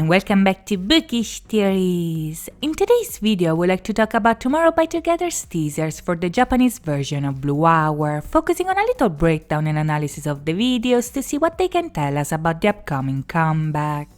and welcome back to Bookish Theories. In today's video I would like to talk about Tomorrow by Together's teasers for the Japanese version of Blue Hour, focusing on a little breakdown and analysis of the videos to see what they can tell us about the upcoming comeback.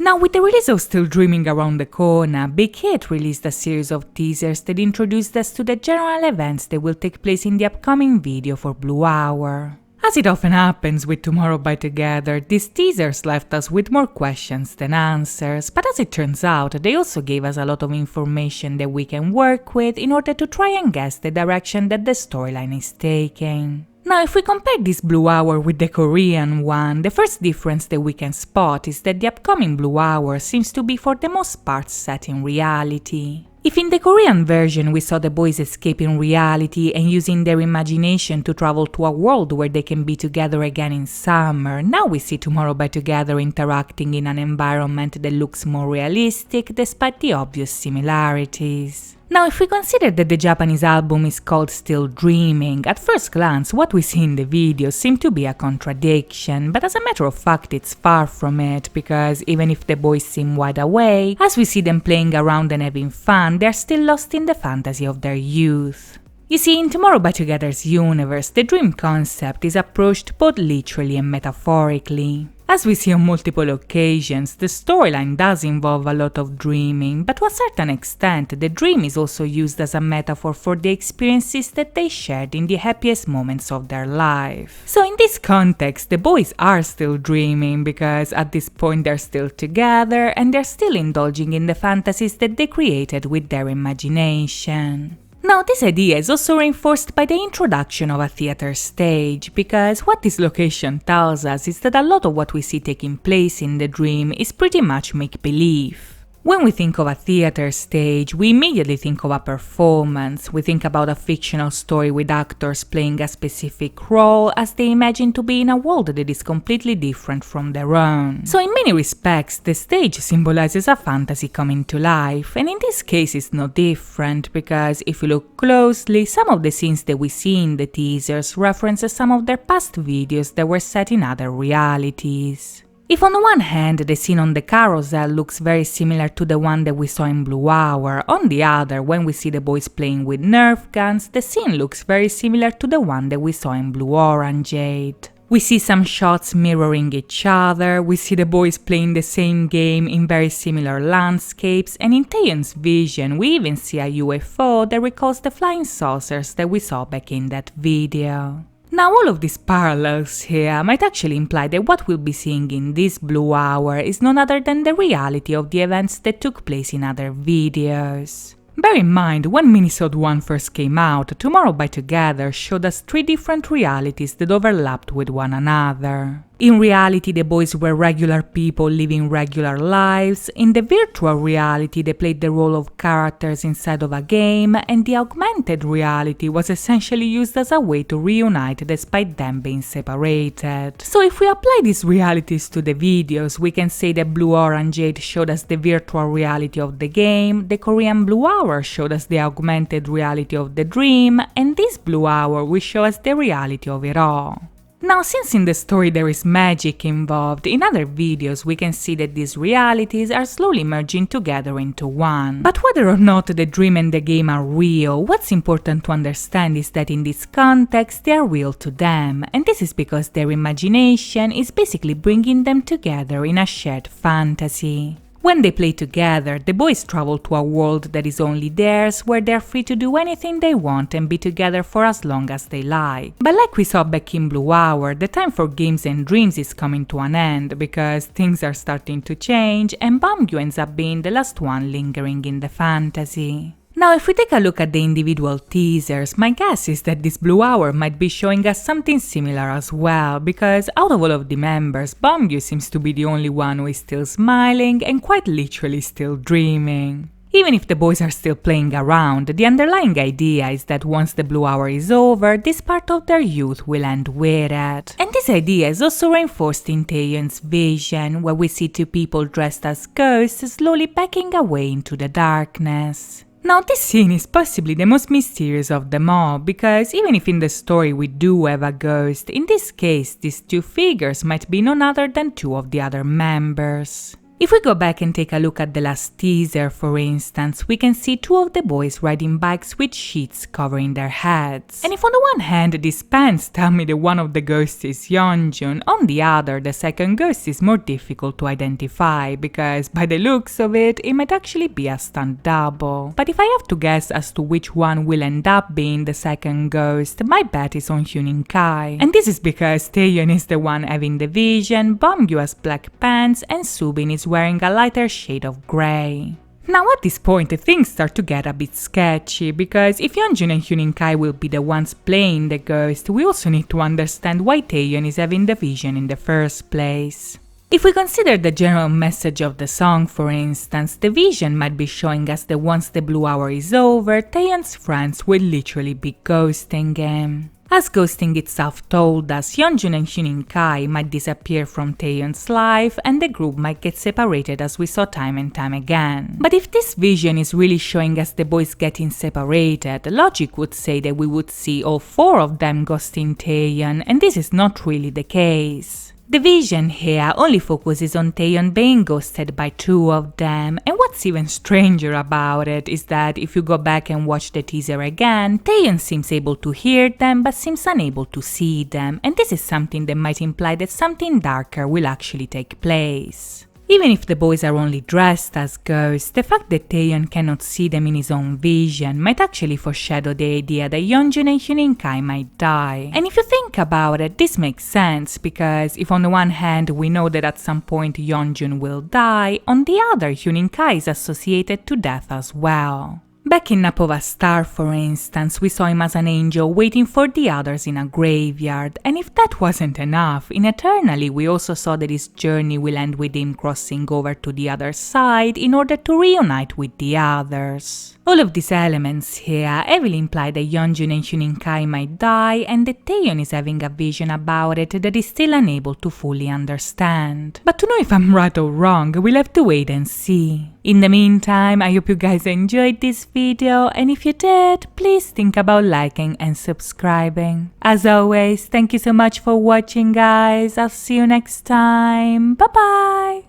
Now, with the release of Still Dreaming around the corner, Big Hit released a series of teasers that introduced us to the general events that will take place in the upcoming video for Blue Hour. As it often happens with Tomorrow by Together, these teasers left us with more questions than answers, but as it turns out, they also gave us a lot of information that we can work with in order to try and guess the direction that the storyline is taking. Now, if we compare this Blue Hour with the Korean one, the first difference that we can spot is that the upcoming Blue Hour seems to be for the most part set in reality. If in the Korean version we saw the boys escaping reality and using their imagination to travel to a world where they can be together again in summer, now we see Tomorrow by Together interacting in an environment that looks more realistic despite the obvious similarities. Now, if we consider that the Japanese album is called Still Dreaming, at first glance what we see in the video seems to be a contradiction, but as a matter of fact it's far from it, because even if the boys seem wide awake, as we see them playing around and having fun, they're still lost in the fantasy of their youth. You see, in Tomorrow by Together's universe, the dream concept is approached both literally and metaphorically. As we see on multiple occasions, the storyline does involve a lot of dreaming, but to a certain extent, the dream is also used as a metaphor for the experiences that they shared in the happiest moments of their life. So in this context, the boys are still dreaming because at this point they're still together and they're still indulging in the fantasies that they created with their imagination. Now, this idea is also reinforced by the introduction of a theater stage, because what this location tells us is that a lot of what we see taking place in the dream is pretty much make-believe. When we think of a theater stage, we immediately think of a performance. We think about a fictional story with actors playing a specific role as they imagine to be in a world that is completely different from their own. So in many respects, the stage symbolizes a fantasy coming to life, and in this case it's no different, because if you look closely, some of the scenes that we see in the teasers references some of their past videos that were set in other realities. If on the one hand the scene on the carousel looks very similar to the one that we saw in Blue Hour, on the other, when we see the boys playing with Nerf guns, the scene looks very similar to the one that we saw in Blue Orangeade. We see some shots mirroring each other, we see the boys playing the same game in very similar landscapes, and in TAEHYUN's vision we even see a UFO that recalls the flying saucers that we saw back in that video. Now, all of these parallels here might actually imply that what we'll be seeing in this Blue Hour is none other than the reality of the events that took place in other videos. Bear in mind, when Minisode 1 first came out, Tomorrow by Together showed us 3 different realities that overlapped with one another. In reality, the boys were regular people living regular lives. In the virtual reality, they played the role of characters inside of a game, and the augmented reality was essentially used as a way to reunite despite them being separated. So if we apply these realities to the videos, we can say that Blue Orangeade showed us the virtual reality of the game, the Korean Blue Hour showed us the augmented reality of the dream, and this Blue Hour will show us the reality of it all. Now, since in the story there is magic involved, in other videos we can see that these realities are slowly merging together into one. But whether or not the dream and the game are real, what's important to understand is that in this context they are real to them, and this is because their imagination is basically bringing them together in a shared fantasy. When they play together, the boys travel to a world that is only theirs, where they're free to do anything they want and be together for as long as they like. But like we saw back in Blue Hour, the time for games and dreams is coming to an end, because things are starting to change and Bamgyu ends up being the last one lingering in the fantasy. Now, if we take a look at the individual teasers, my guess is that this Blue Hour might be showing us something similar as well, because out of all of the members, Bamgyu seems to be the only one who is still smiling and quite literally still dreaming. Even if the boys are still playing around, the underlying idea is that once the Blue Hour is over, this part of their youth will end with it. And this idea is also reinforced in TAEHYUN's vision, where we see 2 people dressed as ghosts slowly backing away into the darkness. Now, this scene is possibly the most mysterious of them all, because even if in the story we do have a ghost, in this case these 2 figures might be none other than 2 of the other members. If we go back and take a look at the last teaser, for instance, we can see two of the boys riding bikes with sheets covering their heads. And if on the one hand these pants tell me that one of the ghosts is Yeonjun, on the other the second ghost is more difficult to identify because by the looks of it, it might actually be a stunt double. But if I have to guess as to which one will end up being the second ghost, my bet is on Hyun Kai. And this is because TAEHYUN is the one having the vision, Bongyu has black pants, and Subin is wearing a lighter shade of grey. Now at this point things start to get a bit sketchy, because if Yeonjun and Hyun Kai will be the ones playing the ghost, we also need to understand why TAEHYUN is having the vision in the first place. If we consider the general message of the song, for instance, the vision might be showing us that once the blue hour is over, TAEHYUN's friends will literally be ghosting him. As ghosting itself told us, Yeonjun and Hyun Kai might disappear from TAEHYUN's life and the group might get separated, as we saw time and time again. But if this vision is really showing us the boys getting separated, logic would say that we would see all four of them ghosting TAEHYUN, and this is not really the case. The vision here only focuses on TAEHYUN being ghosted by two of them, and what's even stranger about it is that if you go back and watch the teaser again, TAEHYUN seems able to hear them but seems unable to see them, and this is something that might imply that something darker will actually take place. Even if the boys are only dressed as ghosts, the fact that TAEHYUN cannot see them in his own vision might actually foreshadow the idea that Yeonjun and Hyun Kai might die. And if you think about it, this makes sense, because if on the one hand we know that at some point Yeonjun will die, on the other Hyun Kai is associated to death as well. Back in Napova Star, for instance, we saw him as an angel waiting for the others in a graveyard, and if that wasn't enough, in Eternally we also saw that his journey will end with him crossing over to the other side in order to reunite with the others. All of these elements here heavily imply that Yeonjun and Hyun Kai might die and that TAEHYUN is having a vision about it that is still unable to fully understand. But to know if I'm right or wrong, we'll have to wait and see. In the meantime, I hope you guys enjoyed this video, and if you did, please think about liking and subscribing. As always, thank you so much for watching, guys. I'll see you next time. Bye bye!